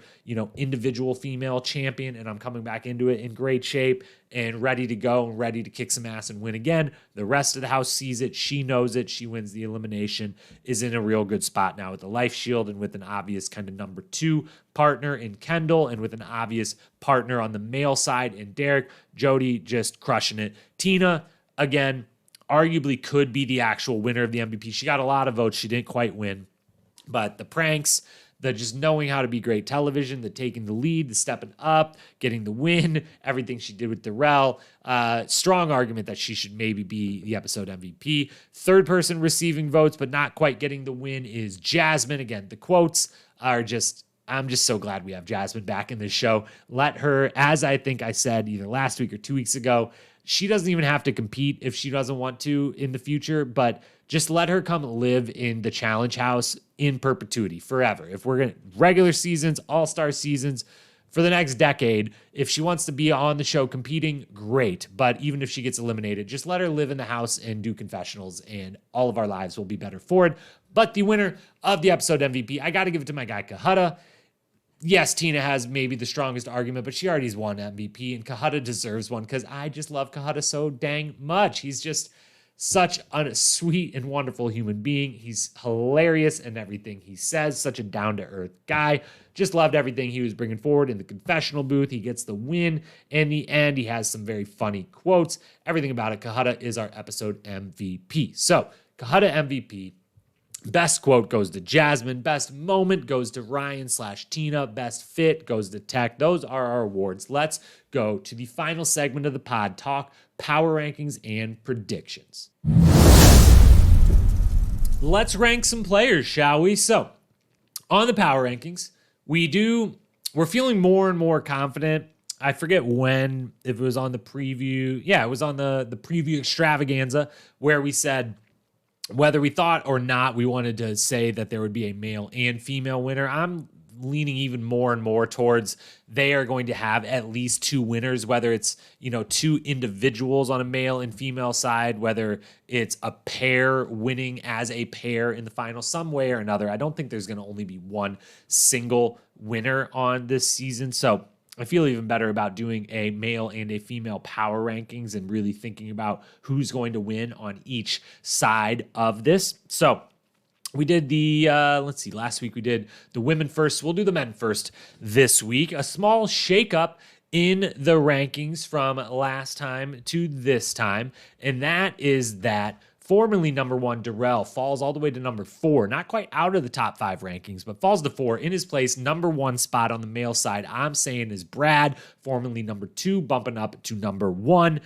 individual female champion, and I'm coming back into it in great shape. and ready to go and ready to kick some ass and win again. The rest of the house sees it. She knows it. She wins the elimination, is in a real good spot now with the life shield and with an obvious kind of number 2 partner in Kendall and with an obvious partner on the male side in Derek. Jody just crushing it. Tina, again, arguably could be the actual winner of the MVP. She got a lot of votes. She didn't quite win. But the pranks, the just knowing how to be great television, the taking the lead, the stepping up, getting the win, everything she did with Darrell, strong argument that she should maybe be the episode MVP. Third person receiving votes but not quite getting the win is Jasmine. Again, the quotes are just, I'm just so glad we have Jasmine back in this show. Let her, as I think I said either last week or 2 weeks ago, she doesn't even have to compete if she doesn't want to in the future, but just let her come live in the challenge house in perpetuity forever. If we're going to regular seasons, all-star seasons for the next decade, if she wants to be on the show competing, great. But even if she gets eliminated, just let her live in the house and do confessionals and all of our lives will be better for it. But the winner of the episode MVP, I got to give it to my guy Cohutta. Yes, Tina has maybe the strongest argument, but she already's won MVP, and Cohutta deserves one because I just love Cohutta so dang much. He's just such a sweet and wonderful human being. He's hilarious in everything he says, such a down-to-earth guy. Just loved everything he was bringing forward in the confessional booth. He gets the win in the end. He has some very funny quotes. Everything about it. Cohutta is our episode MVP. So, Cohutta MVP. Best quote goes to Jasmine. Best moment goes to Ryan/Tina. Best fit goes to Tech. Those are our awards. Let's go to the final segment of the pod. Talk power rankings and predictions. Let's rank some players, shall we? So, on the power rankings, we're feeling more and more confident. I forget when, if it was on the preview. Yeah, it was on the preview extravaganza where we said, whether we thought or not, we wanted to say that there would be a male and female winner. I'm leaning even more and more towards they are going to have at least 2 winners, whether it's, 2 individuals on a male and female side, whether it's a pair winning as a pair in the final some way or another. I don't think there's going to only be one single winner on this season. So I feel even better about doing a male and a female power rankings and really thinking about who's going to win on each side of this. So we did last week we did the women first. We'll do the men first this week. A small shakeup in the rankings from last time to this time, and that is that formerly number 1, Darrell, falls all the way to number 4. Not quite out of the top 5 rankings, but falls to 4. In his place, number 1 spot on the male side, I'm saying is Brad, formerly number 2, bumping up to number 1.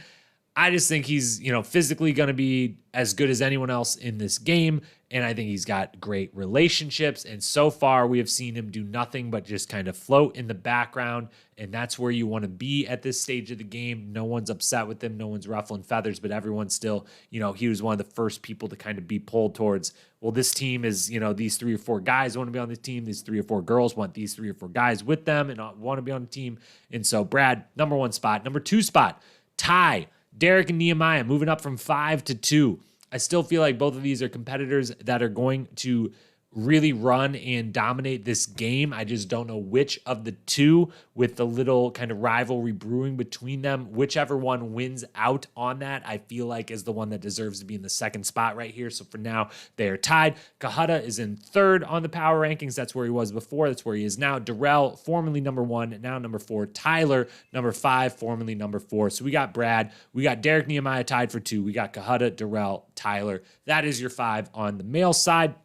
I just think he's, physically going to be as good as anyone else in this game. And I think he's got great relationships. And so far, we have seen him do nothing but just kind of float in the background. And that's where you want to be at this stage of the game. No one's upset with him. No one's ruffling feathers, but everyone's still, he was one of the first people to kind of be pulled towards, well, this team is, these 3 or 4 guys want to be on the team. These 3 or 4 girls want these 3 or 4 guys with them and want to be on the team. And so Brad, number 1 spot. Number 2 spot, tie. Derek and Nehemiah moving up from 5 to 2. I still feel like both of these are competitors that are going to really run and dominate this game. I just don't know which of the 2, with the little kind of rivalry brewing between them. Whichever one wins out on that, I feel like is the one that deserves to be in the 2nd spot right here. So for now, they are tied. Cohutta is in 3rd on the power rankings. That's where he was before. That's where he is now. Darrell, formerly number 1, now number 4. Tyler, number 5, formerly number 4. So we got Brad. We got Derek Nehemiah tied for 2. We got Cohutta, Darrell, Tyler. That is your 5 on the male side.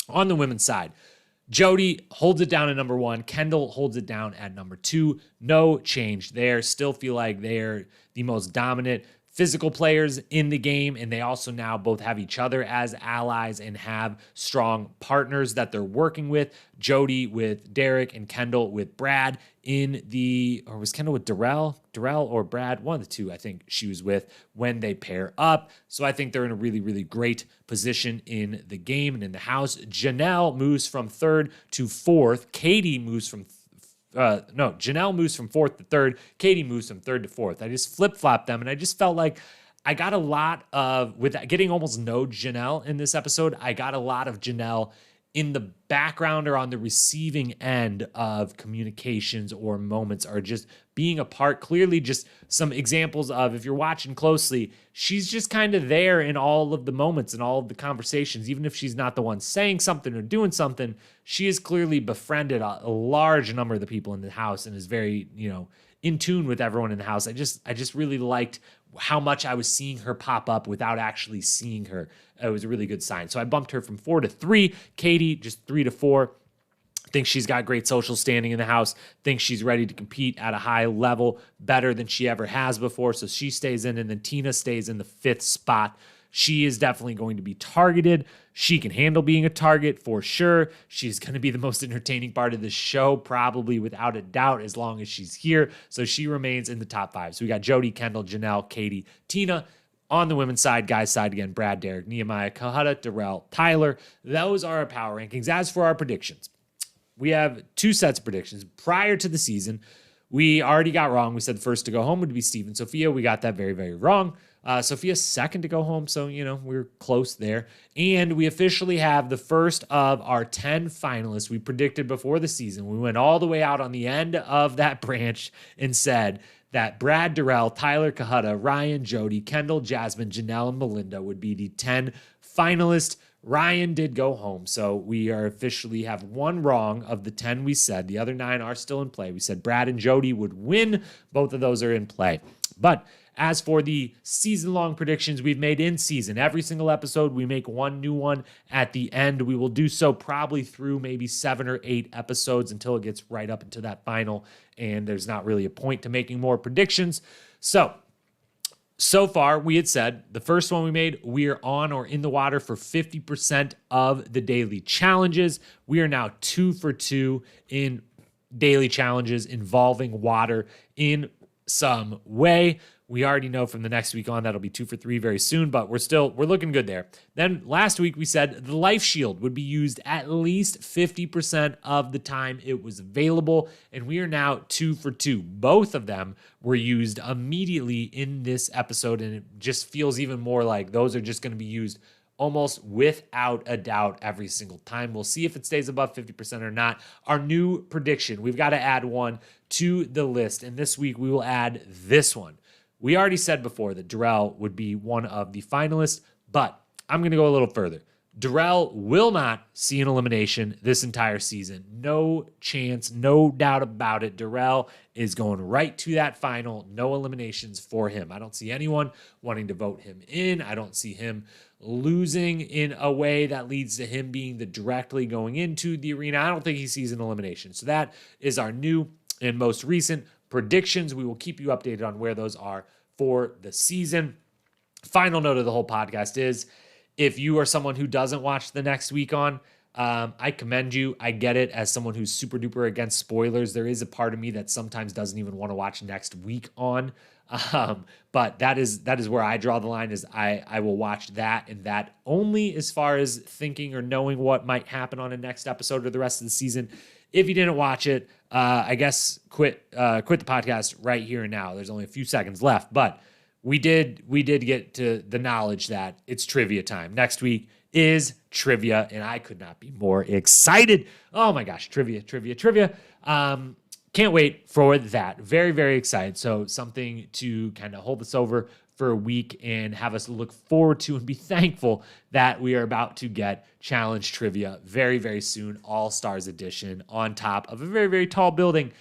On the women's side, Jody holds it down at number 1. Kendall holds it down at number 2. No change there. Still feel like they're the most dominant physical players in the game, and they also now both have each other as allies and have strong partners that they're working with. Jody with Derek and Kendall with Brad or was Kendall with Darrell or Brad? One of the 2, I think she was with when they pair up. So I think they're in a really, really great position in the game and in the house. Janelle moves from 3rd to 4th. Katie moves from Janelle moves from 4th to 3rd. Katie moves from 3rd to 4th. I just flip-flopped them, and I just felt like I got a lot of, with getting almost no Janelle in this episode, I got a lot of Janelle in the background or on the receiving end of communications or moments are just being a part. Clearly, just some examples of, if you're watching closely, she's just kind of there in all of the moments and all of the conversations. Even if she's not the one saying something or doing something, she has clearly befriended a large number of the people in the house and is very, in tune with everyone in the house. I just really liked how much I was seeing her pop up without actually seeing her. It was a really good sign. So I bumped her from 4 to 3. Katie, just 3 to 4. Think she's got great social standing in the house. Think she's ready to compete at a high level, better than she ever has before. So she stays in, and then Tina stays in the 5th spot. She is definitely going to be targeted. She can handle being a target for sure. She's going to be the most entertaining part of the show, probably without a doubt, as long as she's here. So she remains in the top 5. So we got Jody, Kendall, Janelle, Katie, Tina. On the women's side, guys' side again, Brad, Derek, Nehemiah, Cohutta, Darrell, Tyler. Those are our power rankings. As for our predictions, we have 2 sets of predictions. Prior to the season, we already got wrong. We said the first to go home would be Steve and Sophia. We got that very, very wrong. Sophia's second to go home, so, we're close there. And we officially have the first of our 10 finalists we predicted before the season. We went all the way out on the end of that branch and said that Brad, Darrell, Tyler, Cohutta, Ryan, Jody, Kendall, Jasmine, Janelle, and Melinda would be the 10 finalists. Ryan did go home, so we are officially have 1 wrong of the 10 we said. The other 9 are still in play. We said Brad and Jody would win. Both of those are in play. But as for the season-long predictions we've made in season, every single episode we make 1 new one at the end. We will do so probably through maybe 7 or 8 episodes until it gets right up into that final, and there's not really a point to making more predictions. So far, we had said the first one we made, we are on or in the water for 50% of the daily challenges. We are now 2 for 2 in daily challenges involving water in some way. We already know from the next week on that'll be 2 for 3 very soon, but we're looking good there. Then last week we said the life shield would be used at least 50% of the time it was available, and we are now 2 for 2. Both of them were used immediately in this episode, and it just feels even more like those are just going to be used almost without a doubt every single time. We'll see if it stays above 50% or not. Our new prediction, we've got to add one to the list, and this week we will add this one. We already said before that Darrell would be one of the finalists, but I'm going to go a little further. Darrell will not see an elimination this entire season. No chance, no doubt about it. Darrell is going right to that final. No eliminations for him. I don't see anyone wanting to vote him in. I don't see him losing in a way that leads to him being directly going into the arena. I don't think he sees an elimination. So that is our new and most recent predictions. We will keep you updated on where those are for the season. Final note of the whole podcast is, if you are someone who doesn't watch the next week on, I commend you. I get it. As someone who's super duper against spoilers, there is a part of me that sometimes doesn't even want to watch next week on. But that is where I draw the line, is I will watch that, and that only as far as thinking or knowing what might happen on a next episode or the rest of the season. If you didn't watch it, I guess quit the podcast right here and now. There's only a few seconds left, but we did get to the knowledge that it's trivia time. Next week is trivia, and I could not be more excited. Oh my gosh, trivia. Can't wait for that. Very, very excited. So something to kind of hold us over for a week and have us look forward to and be thankful that we are about to get Challenge Trivia very, very soon. All-Stars edition on top of a very, very tall building.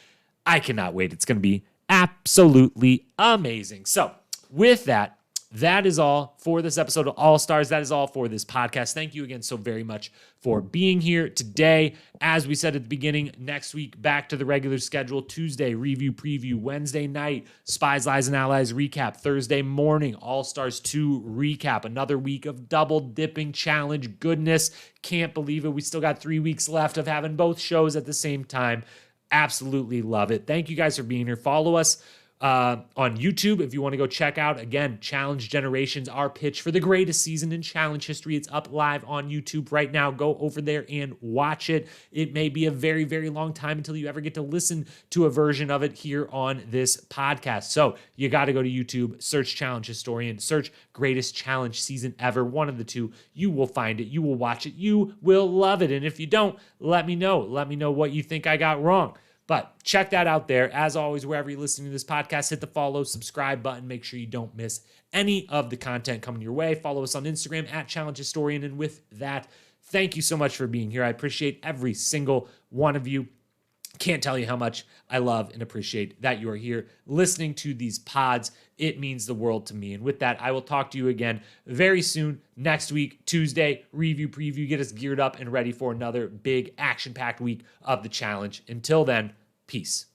I cannot wait. It's going to be absolutely amazing. So with that, that is all for this episode of All Stars. That is all for this podcast. Thank you again so very much for being here today. As we said at the beginning, next week, back to the regular schedule. Tuesday, review, preview. Wednesday night, Spies, Lies, and Allies recap. Thursday morning, All Stars 2 recap. Another week of double dipping challenge goodness. Can't believe it. We still got 3 weeks left of having both shows at the same time. Absolutely love it. Thank you guys for being here. Follow us on YouTube, if you want to go check out, again, Challenge Generations, our pitch for the greatest season in challenge history. It's up live on YouTube right now. Go over there and watch it. It may be a very, very long time until you ever get to listen to a version of it here on this podcast. So you got to go to YouTube, search Challenge Historian, search Greatest Challenge Season Ever. One of the two, you will find it. You will watch it. You will love it. And if you don't, let me know. Let me know what you think I got wrong. But check that out there. As always, wherever you're listening to this podcast, hit the follow, subscribe button. Make sure you don't miss any of the content coming your way. Follow us on Instagram at Challenge Historian. And with that, thank you so much for being here. I appreciate every single one of you. Can't tell you how much I love and appreciate that you are here listening to these pods. It means the world to me. And with that, I will talk to you again very soon. Next week, Tuesday, review, preview, get us geared up and ready for another big action-packed week of the challenge. Until then, peace.